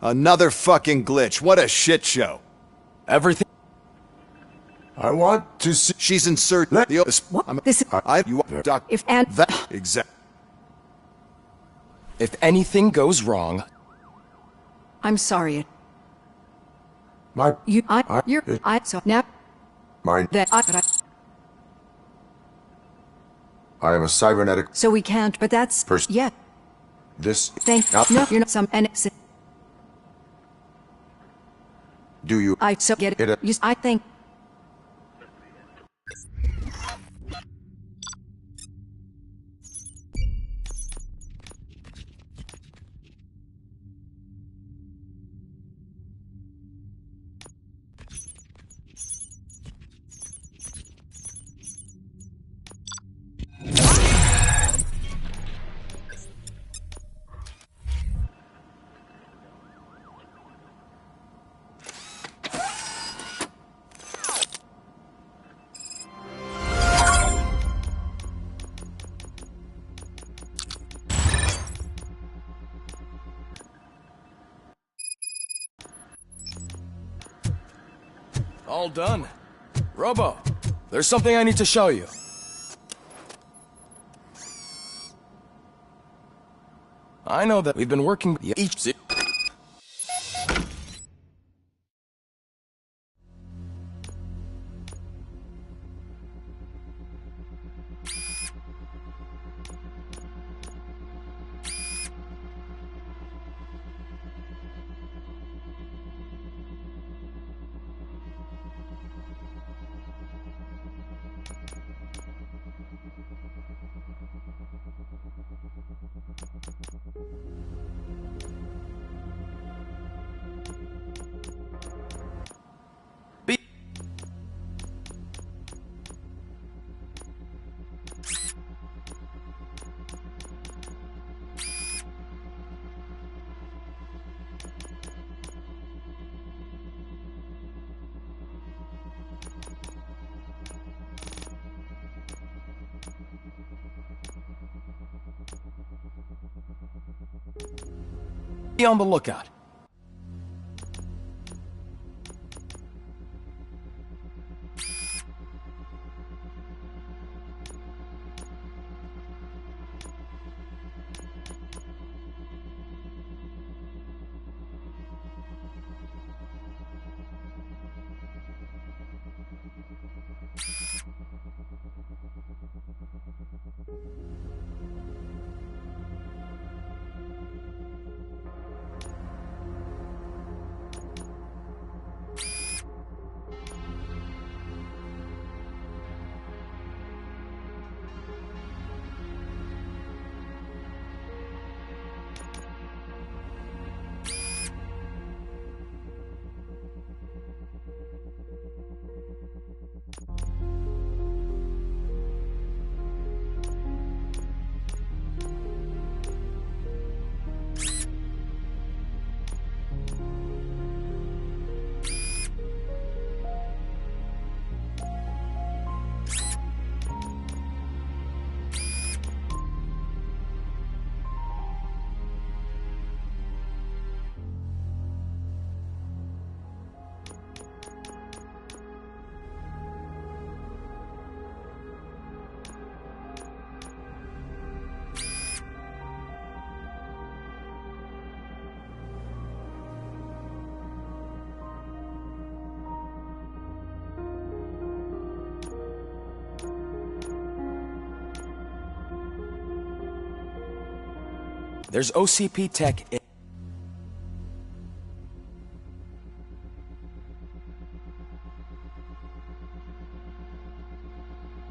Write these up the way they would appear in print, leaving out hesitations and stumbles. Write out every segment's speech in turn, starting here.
Another fucking glitch. What a shit show. Everything. I want to see. She's inserted. What? This is. You doc. If and That exact. If anything goes wrong, I'm sorry. My. So now Mine. that I am a cybernetic. so we can't. But that's yeah. This. Thank Now, no. You're not some and do you? I so get it. You, I think. all done. Robo, there's something I need to show you. I know that we've been working each... Be on the lookout. There's OCP tech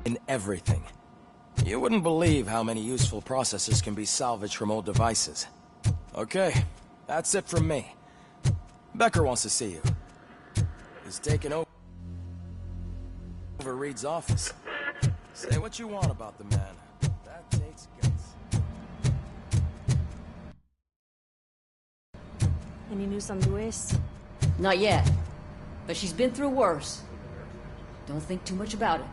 in everything. You wouldn't believe how many useful processes can be salvaged from old devices. Okay, that's it from me. Becker wants to see you. He's taken over Reed's office. Say what you want about the man. That takes guts. Any news on Luis? Not yet. But she's been through worse. Don't think too much about it.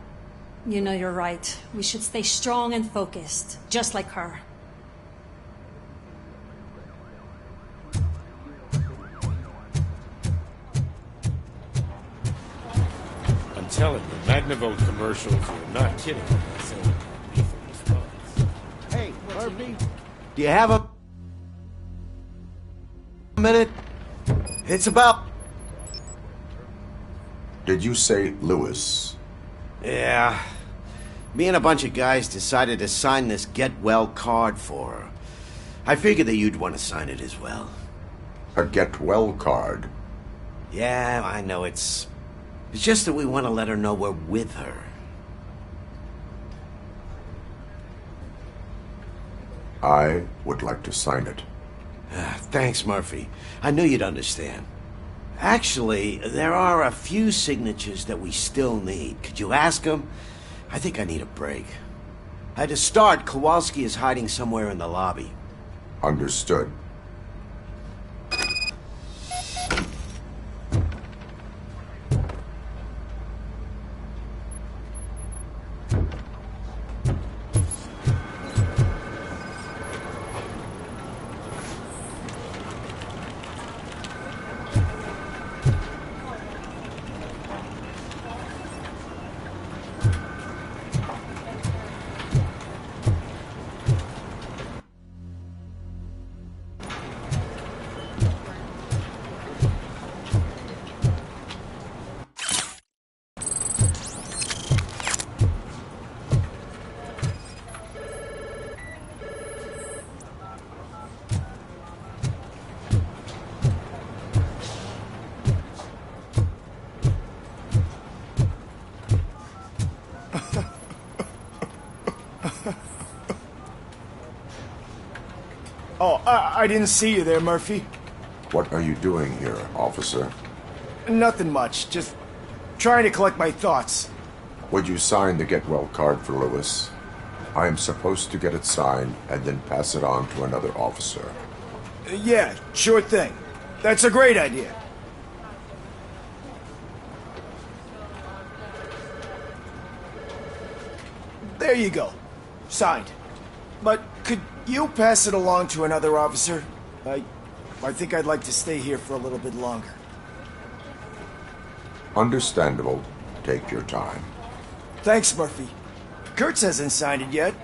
You know you're right. We should stay strong and focused, just like her. telling you, Magnavolt commercials are not kidding. So, lethal response. Hey, Murphy, do you have a minute? It's about... Did you say Lewis? Yeah. Me and a bunch of guys decided to sign this get well card for her. I figured that you'd want to sign it as well. A get well card? Yeah, I know it's just that we want to let her know we're with her. I would like to sign it. Thanks, Murphy. I knew you'd understand. Actually, there are a few signatures that we still need. Could you ask them? I think I need a break. To start, Kowalski is hiding somewhere in the lobby. Understood. Oh, I didn't see you there, Murphy. What are you doing here, officer? Nothing much, just trying to collect my thoughts. Would you sign the get well card for Lewis? I am supposed to get it signed and then pass it on to another officer. Yeah, sure thing. That's a great idea. There you go. Signed. But could you pass it along to another officer? I think I'd like to stay here for a little bit longer. Understandable. Take your time. Thanks, Murphy. Kurtz hasn't signed it yet.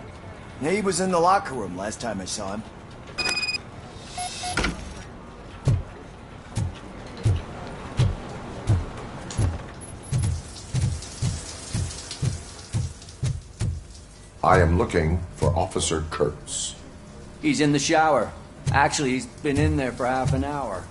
He was in the locker room last time I saw him. I am looking for Officer Kurtz. He's in the shower. Actually, he's been in there for half an hour.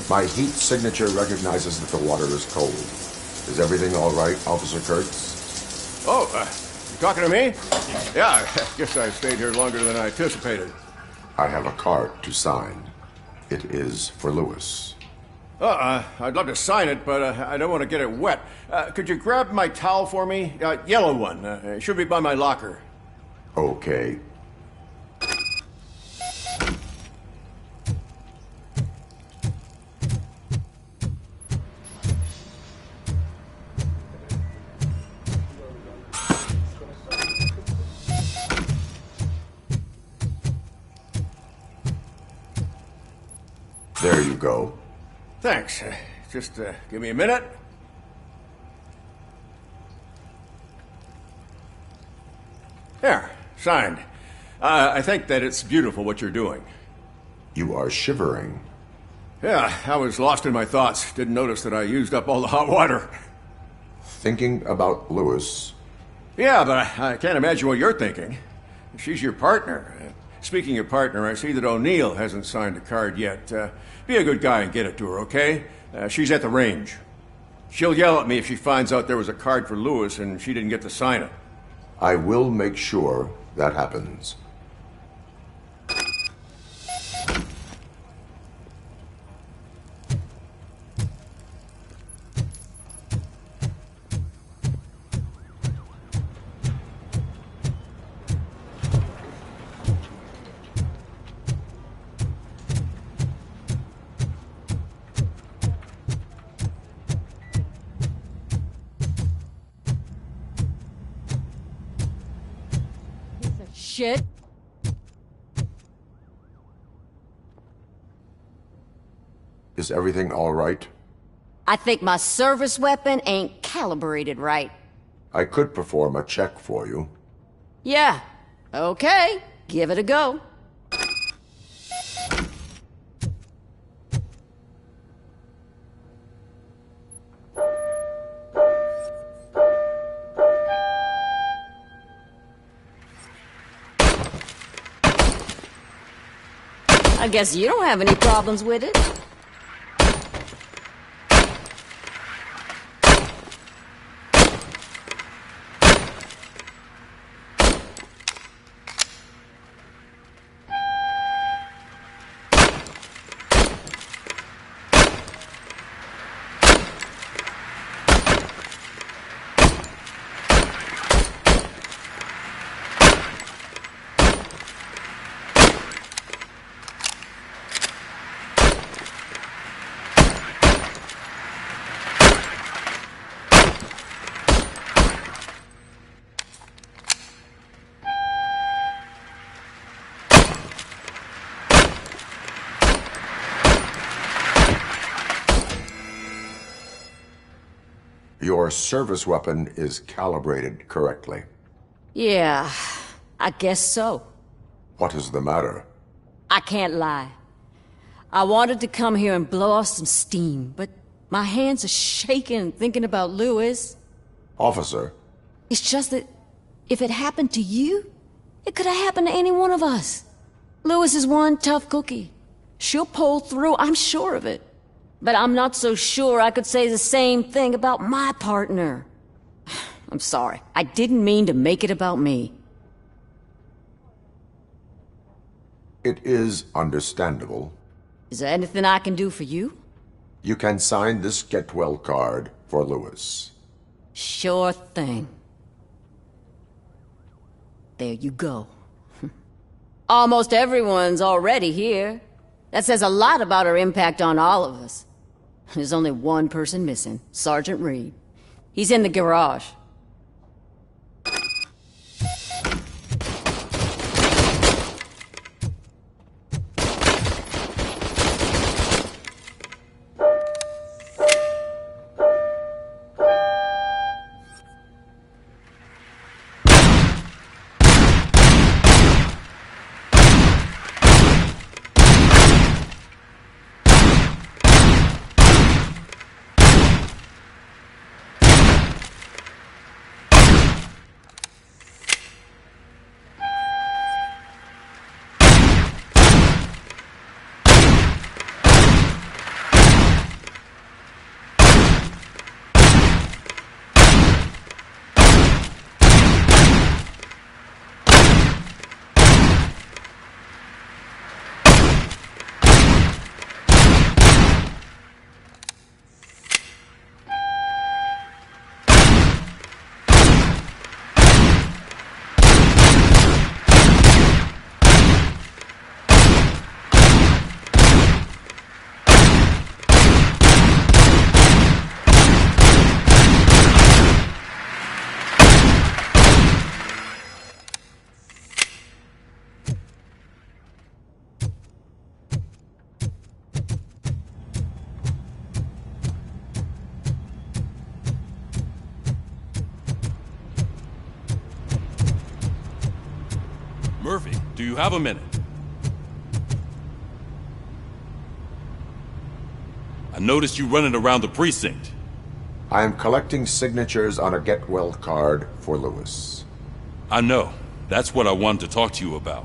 My heat signature recognizes that the water is cold. Is everything all right, Officer Kurtz? Oh, you talking to me? Yeah, I guess I stayed here longer than I anticipated. I have a card to sign. It is for Lewis. I'd love to sign it, but I don't want to get it wet. Could you grab my towel for me? Yellow one. It should be by my locker. Okay. There you go. Thanks. Just give me a minute. There, signed. I think that it's beautiful what you're doing. You are shivering. Yeah, I was lost in my thoughts. Didn't notice that I used up all the hot water. Thinking about Lewis. Yeah, but I can't imagine what you're thinking. She's your partner. Speaking of partner, I see that O'Neill hasn't signed a card yet. Be a good guy and get it to her, okay? She's at the range. She'll yell at me if she finds out there was a card for Lewis and she didn't get to sign it. I will make sure that happens. shit. Is everything all right? I think my service weapon ain't calibrated right. I could perform a check for you. Yeah. Okay. Give it a go. I guess you don't have any problems with it. Your service weapon is calibrated correctly. Yeah, I guess so. What is the matter? I can't lie. I wanted to come here and blow off some steam, but my hands are shaking thinking about Lewis. Officer. It's just that if it happened to you, it could have happened to any one of us. Lewis is one tough cookie. She'll pull through, I'm sure of it. But I'm not so sure I could say the same thing about my partner. I'm sorry. I didn't mean to make it about me. It is understandable. Is there anything I can do for you? You can sign this get well card for Lewis. Sure thing. There you go. Almost everyone's already here. That says a lot about her impact on all of us. There's only one person missing, Sergeant Reed. He's in the garage. Murphy, do you have a minute? I noticed you running around the precinct. I am collecting signatures on a get well card for Lewis. I know. That's what I wanted to talk to you about.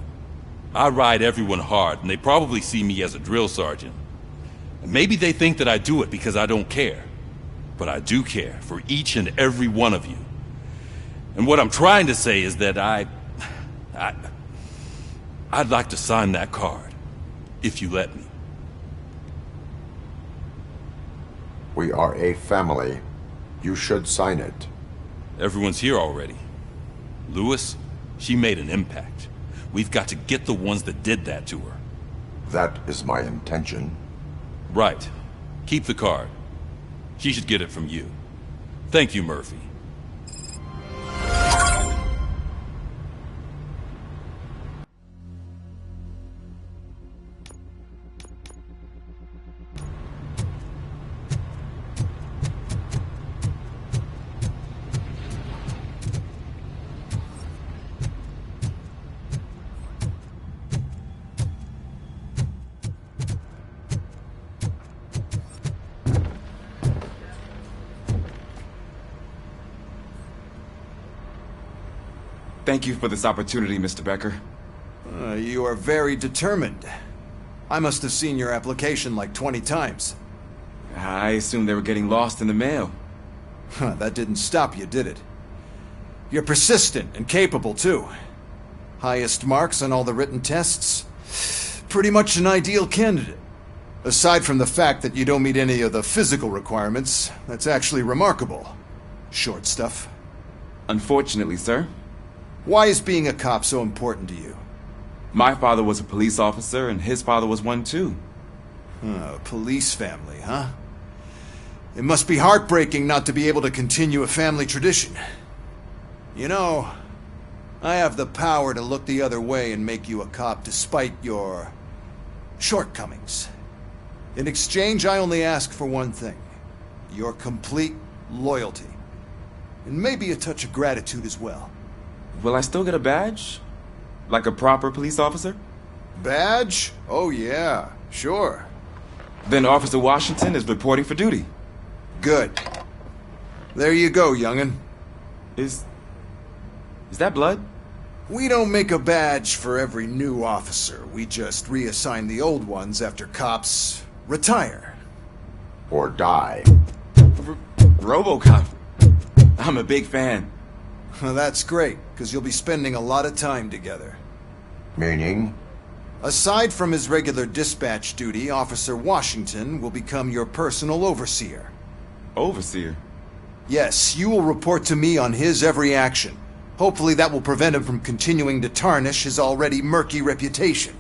I ride everyone hard, and they probably see me as a drill sergeant. And maybe they think that I do it because I don't care. But I do care for each and every one of you. And what I'm trying to say is that I'd like to sign that card, if you let me. We are a family. You should sign it. Everyone's here already. Lewis, she made an impact. We've got to get the ones that did that to her. That is my intention. Right. Keep the card. She should get it from you. Thank you, Murphy. Thank you for this opportunity, Mr. Becker. You are very determined. I must have seen your application like 20 times. I assumed they were getting lost in the mail. That didn't stop you, did it? You're persistent and capable, too. Highest marks on all the written tests. Pretty much an ideal candidate. Aside from the fact that you don't meet any of the physical requirements, that's actually remarkable. Short stuff. Unfortunately, sir. Why is being a cop so important to you? My father was a police officer, and his father was one, too. A police family, huh? It must be heartbreaking not to be able to continue a family tradition. You know, I have the power to look the other way and make you a cop despite your shortcomings. In exchange, I only ask for one thing. Your complete loyalty. And maybe a touch of gratitude as well. Will I still get a badge? Like a proper police officer? Badge? Oh yeah, sure. Then Officer Washington is reporting for duty. Good. There you go, young'un. Is that blood? We don't make a badge for every new officer. We just reassign the old ones after cops retire. Or die. Robocop. I'm a big fan. That's great, because you'll be spending a lot of time together. Meaning? Aside from his regular dispatch duty, Officer Washington will become your personal overseer. Overseer? Yes, you will report to me on his every action. Hopefully that will prevent him from continuing to tarnish his already murky reputation.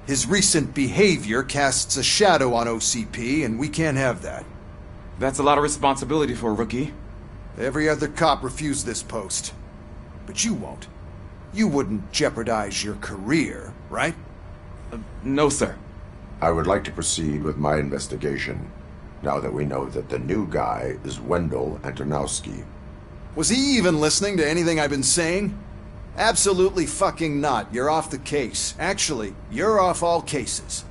His recent behavior casts a shadow on OCP, and we can't have that. That's a lot of responsibility for a rookie. Every other cop refused this post. But you won't. You wouldn't jeopardize your career, right? No, sir. I would like to proceed with my investigation, now that we know that the new guy is Wendell Antonowski. Was he even listening to anything I've been saying? Absolutely fucking not. You're off the case. Actually, you're off all cases.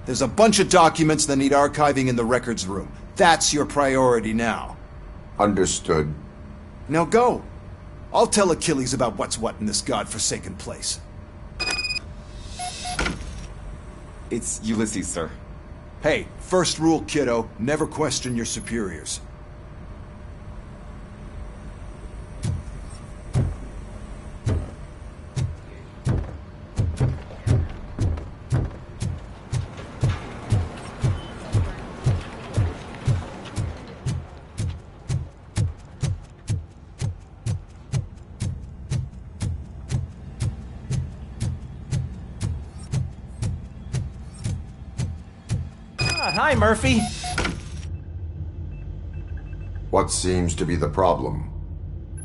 There's a bunch of documents that need archiving in the records room. That's your priority now. Understood. Now go. I'll tell Achilles about what's what in this godforsaken place. It's Ulysses, sir. Hey, first rule, kiddo, never question your superiors. Hi, Murphy. What seems to be the problem?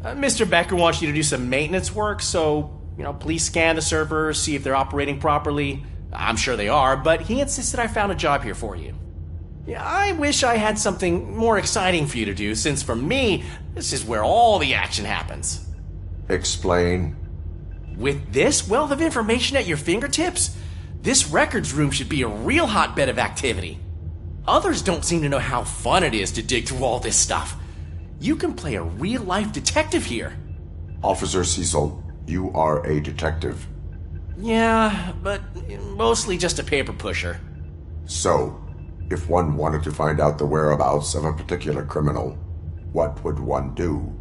Mr. Becker wants you to do some maintenance work, so, please scan the servers, see if they're operating properly. I'm sure they are, but he insisted I found a job here for you. Yeah, I wish I had something more exciting for you to do, since for me, this is where all the action happens. Explain. With this wealth of information at your fingertips, this records room should be a real hotbed of activity. Others don't seem to know how fun it is to dig through all this stuff. You can play a real-life detective here. Officer Cecil, you are a detective. Yeah, but mostly just a paper pusher. So, if one wanted to find out the whereabouts of a particular criminal, what would one do?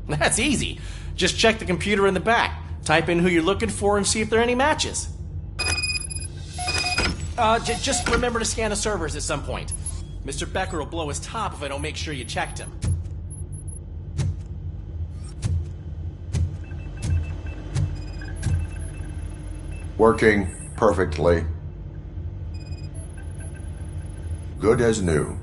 That's easy. Just check the computer in the back, type in who you're looking for, and see if there are any matches. Just remember to scan the servers at some point. Mr. Becker will blow his top if I don't make sure you checked him. Working perfectly. Good as new.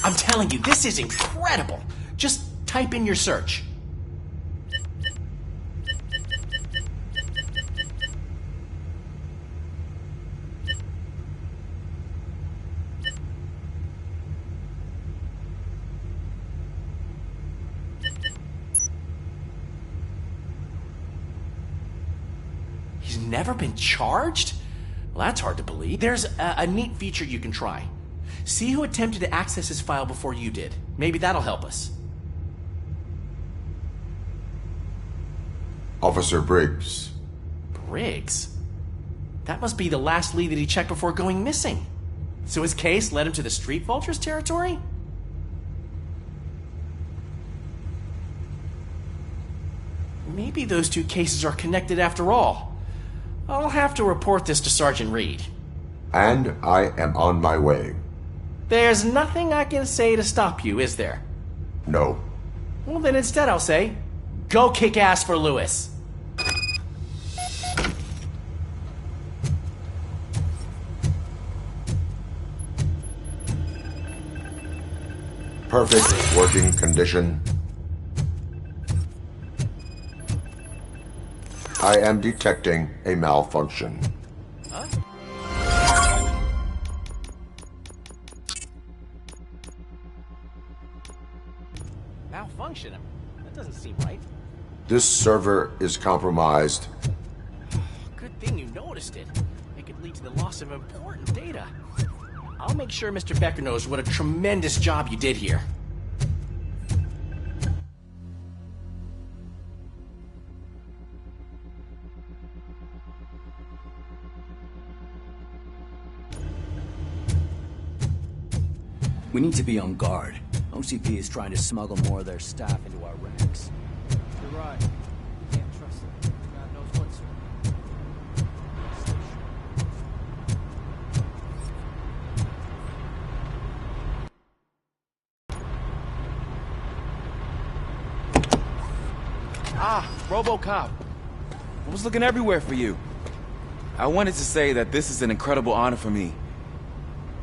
I'm telling you, this is incredible. Just type in your search. He's never been charged? Well, that's hard to believe. There's a neat feature you can try. See who attempted to access his file before you did. Maybe that'll help us. Officer Briggs. Briggs? That must be the last lead that he checked before going missing. So his case led him to the Street Vultures territory? Maybe those two cases are connected after all. I'll have to report this to Sergeant Reed. And I am on my way. There's nothing I can say to stop you, is there? No. Well, then instead I'll say, go kick ass for Lewis. Perfect working condition. I am detecting a malfunction. Huh? Malfunction? That doesn't seem right. This server is compromised. Good thing you noticed it. It could lead to the loss of important data. I'll make sure Mr. Becker knows what a tremendous job you did here. We need to be on guard. OCP is trying to smuggle more of their staff into our ranks. You're right. We can't trust them. God knows what's... Ah, Robocop. I was looking everywhere for you. I wanted to say that this is an incredible honor for me.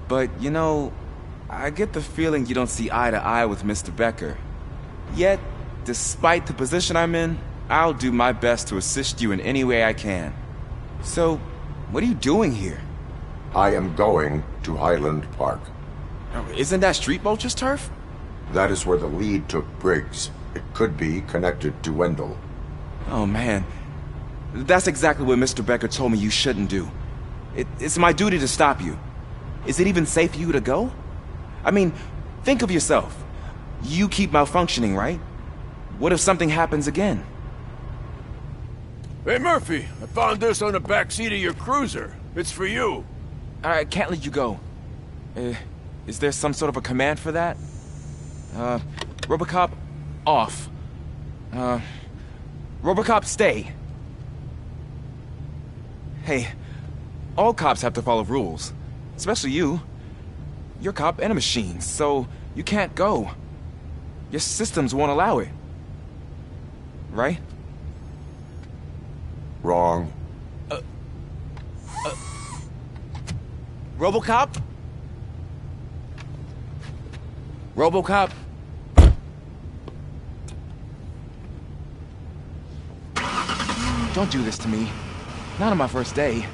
But, you know, I get the feeling you don't see eye to eye with Mr. Becker. Yet, despite the position I'm in, I'll do my best to assist you in any way I can. So, what are you doing here? I am going to Highland Park. Isn't that Street Vulture's turf? That is where the lead took Briggs. It could be connected to Wendell. Oh, man. That's exactly what Mr. Becker told me you shouldn't do. It's my duty to stop you. Is it even safe for you to go? I mean, think of yourself. You keep malfunctioning, right? What if something happens again? Hey, Murphy, I found this on the back seat of your cruiser. It's for you. I can't let you go. Is there some sort of a command for that? Robocop, off. Robocop, stay. Hey, all cops have to follow rules. Especially you. You're a cop and a machine, so you can't go. Your systems won't allow it. Right? Wrong. Robocop? Robocop? Don't do this to me. Not on my first day.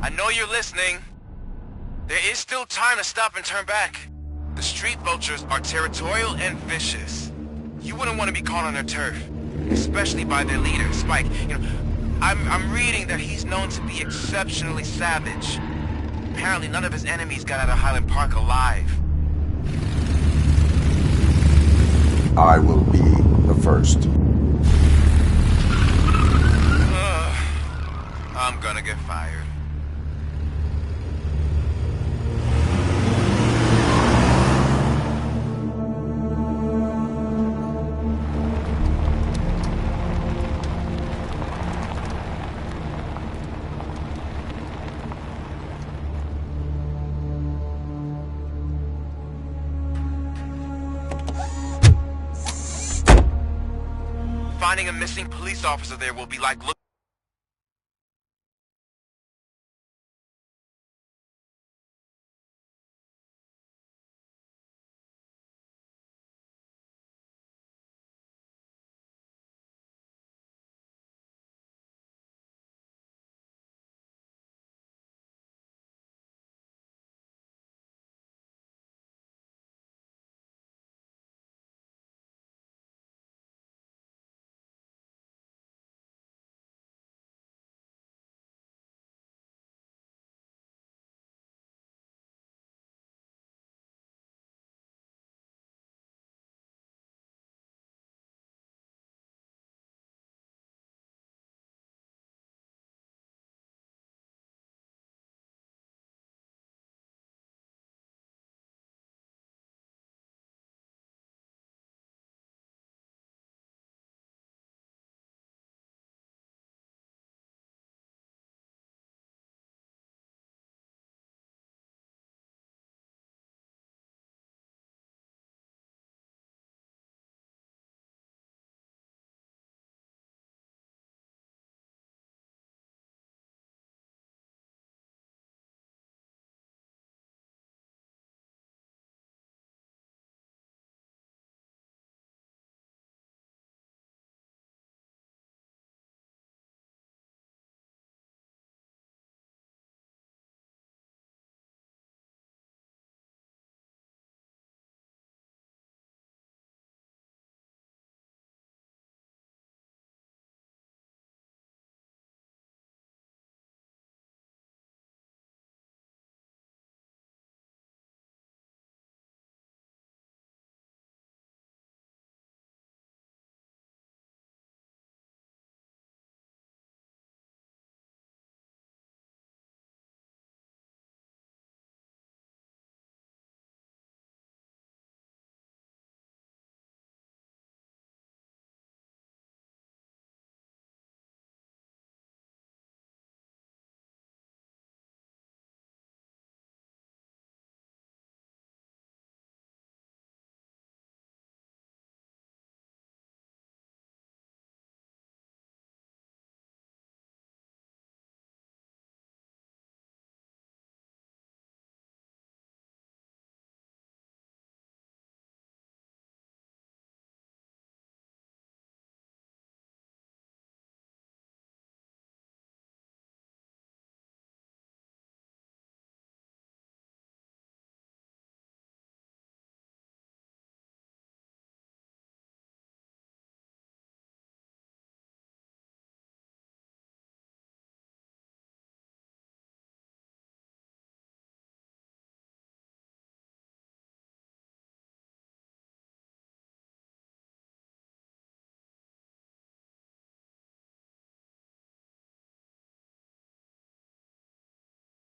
I know you're listening. There is still time to stop and turn back. The Street Vultures are territorial and vicious. You wouldn't want to be caught on their turf, especially by their leader, Spike. You know, I'm reading that he's known to be exceptionally savage. Apparently none of his enemies got out of Highland Park alive. I will be the first. I'm gonna get fired. Finding a missing police officer there will be like looking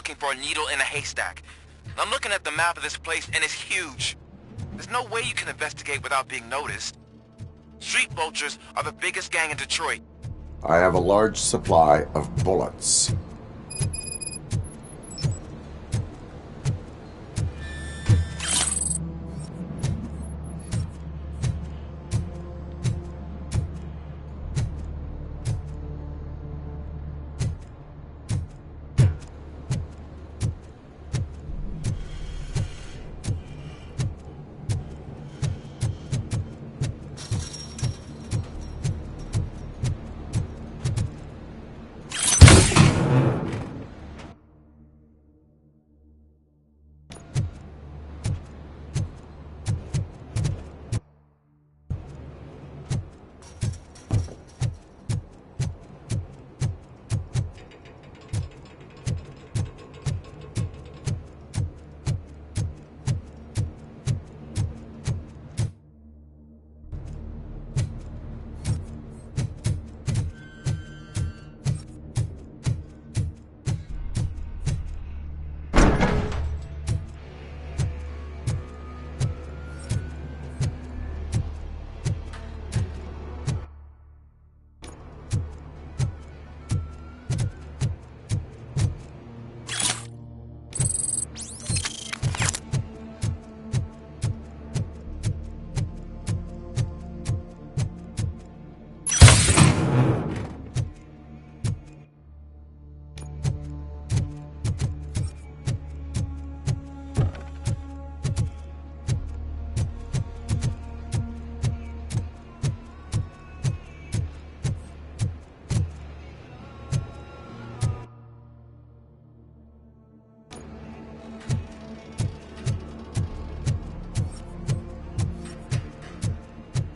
looking for a needle in a haystack. I'm looking at the map of this place and it's huge. There's no way you can investigate without being noticed. Street vultures are the biggest gang in Detroit. I have a large supply of bullets.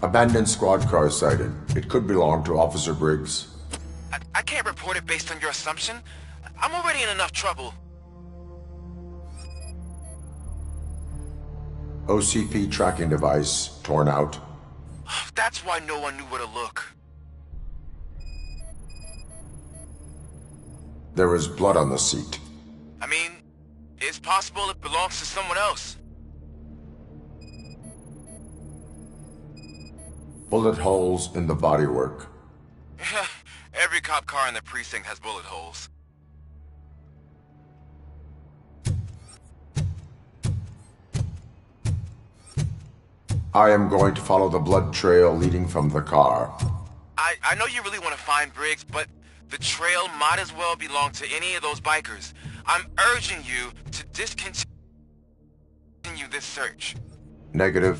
Abandoned squad car sighted. It could belong to Officer Briggs. I can't report it based on your assumption. I'm already in enough trouble. OCP tracking device torn out. That's why no one knew where to look. There is blood on the seat. I mean, it's possible it belongs to someone else. Bullet holes in the bodywork. Every cop car in the precinct has bullet holes. I am going to follow the blood trail leading from the car. I know you really want to find Briggs, but the trail might as well belong to any of those bikers. I'm urging you to discontinue this search. Negative.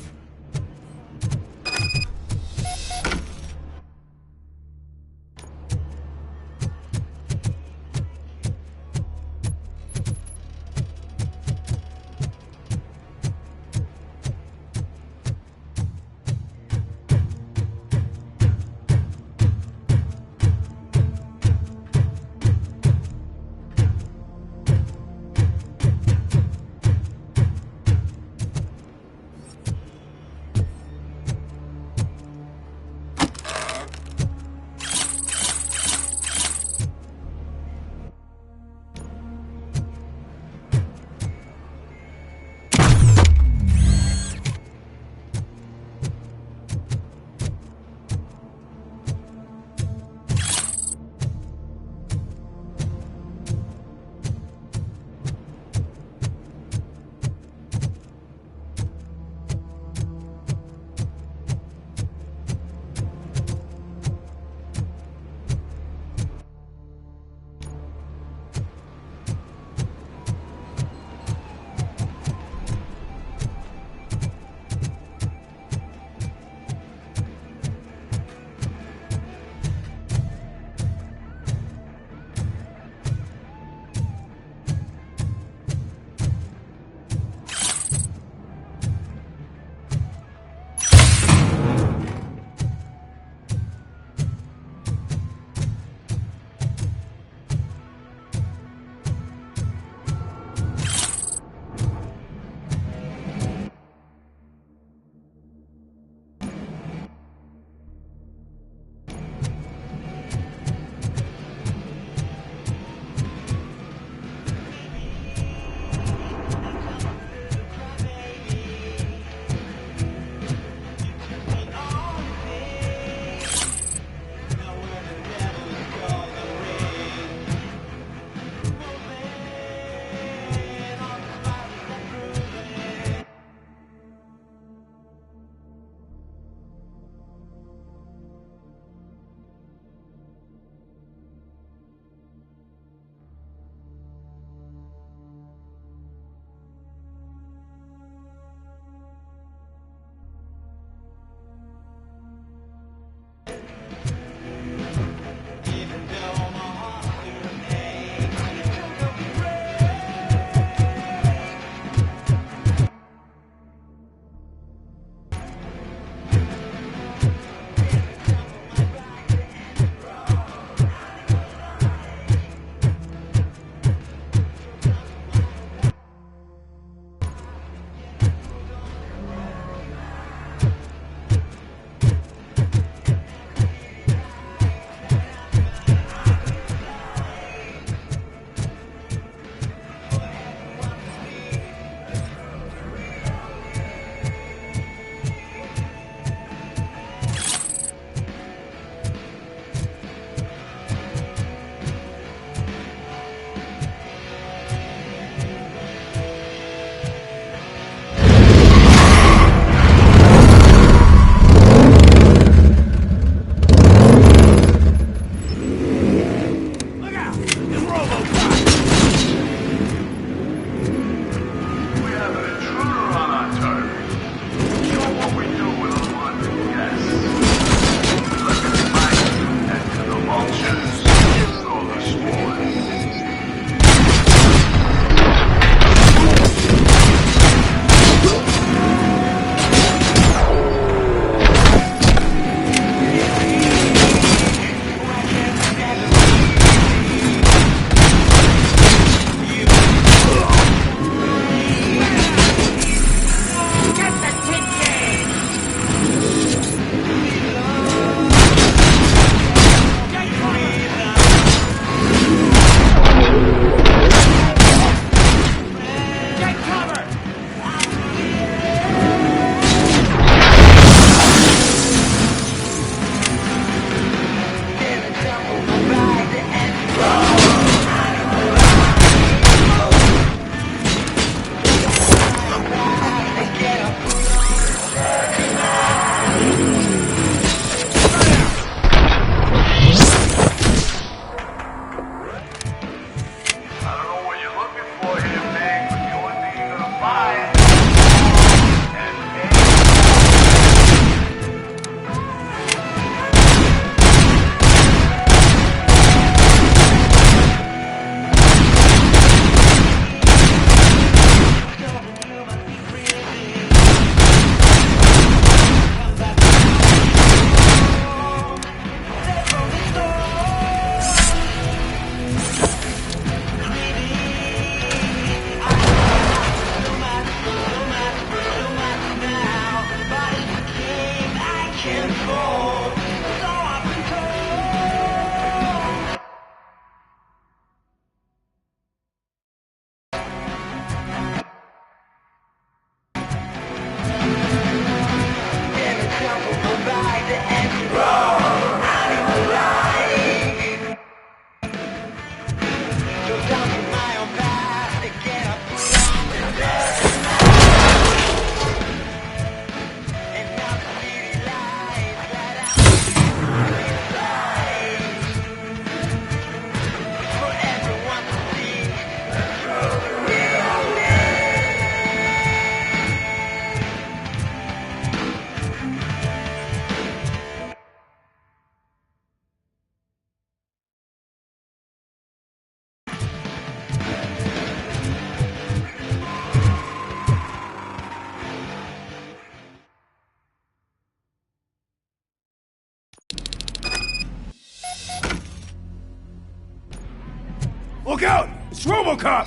Look out! It's Robocop!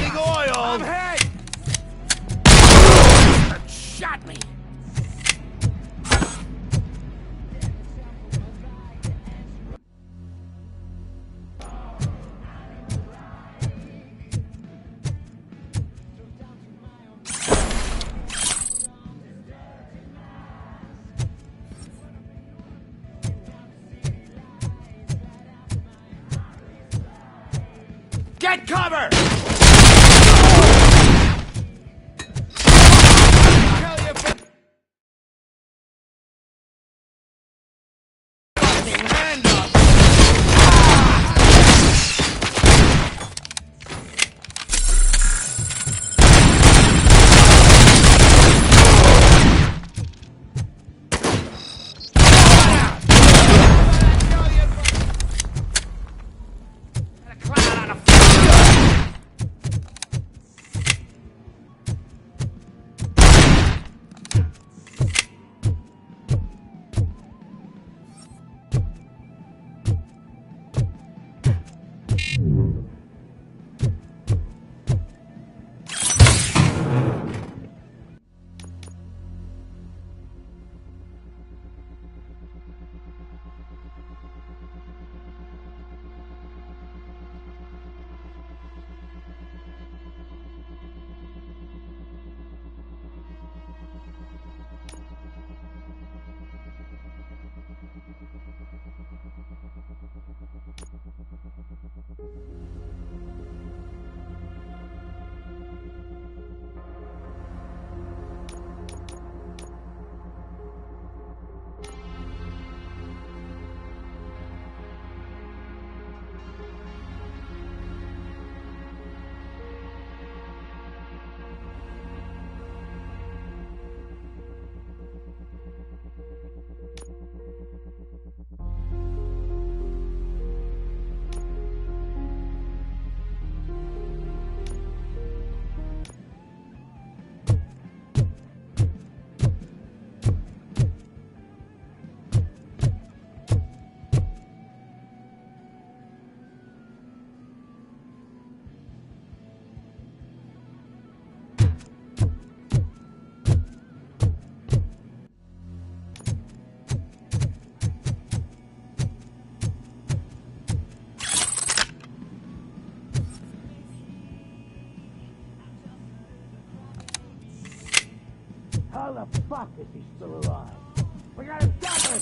Leaking oil! I'm hit! Shot me! Get cover! Hand up! How the fuck is he still alive? We gotta stop him!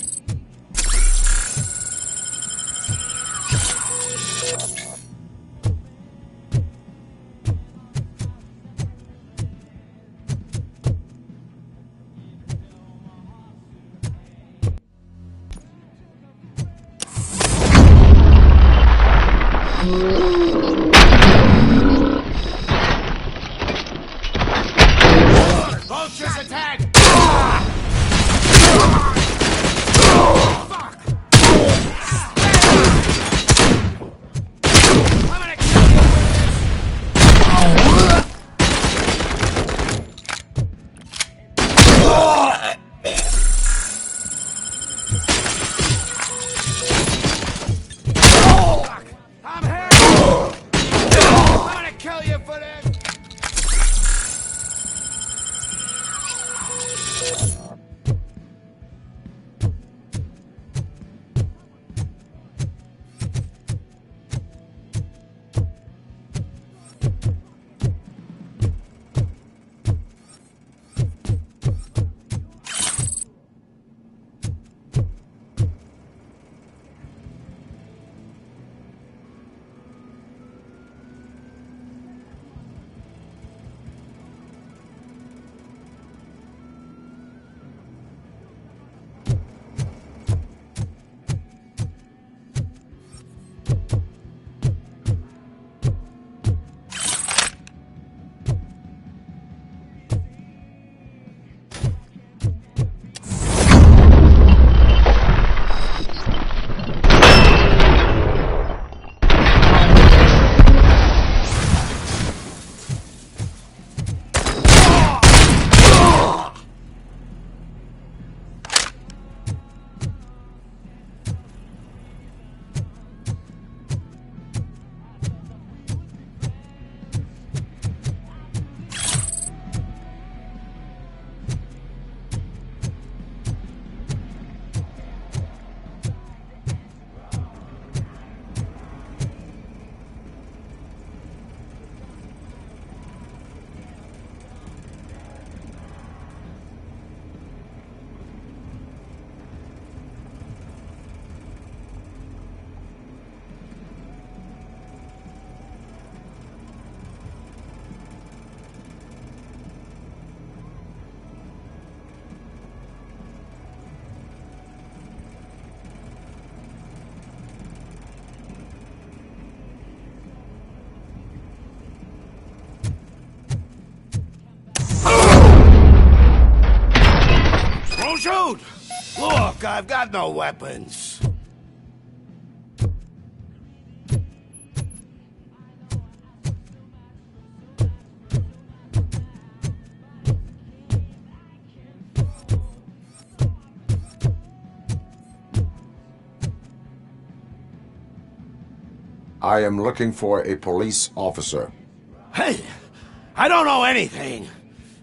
Vultures attack! Don't shoot! Look, I've got no weapons. I am looking for a police officer. Hey, I don't know anything.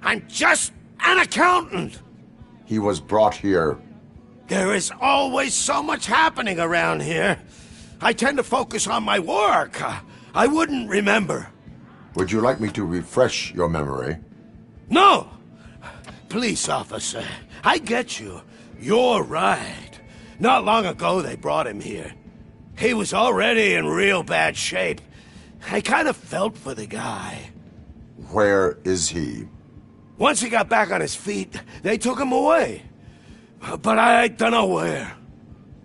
I'm just an accountant. He was brought here. There is always so much happening around here. I tend to focus on my work. I wouldn't remember. Would you like me to refresh your memory? No! Police officer, I get you. You're right. Not long ago they brought him here. He was already in real bad shape. I kind of felt for the guy. Where is he? Once he got back on his feet, they took him away. But I don't know where.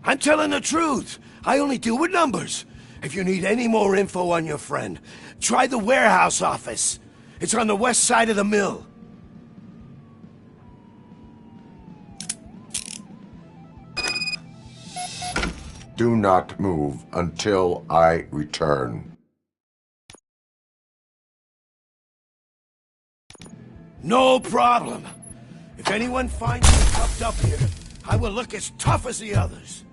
I'm telling the truth. I only deal with numbers. If you need any more info on your friend, try the warehouse office. It's on the west side of the mill. Do not move until I return. No problem. If anyone finds me cuffed up here, I will look as tough as the others.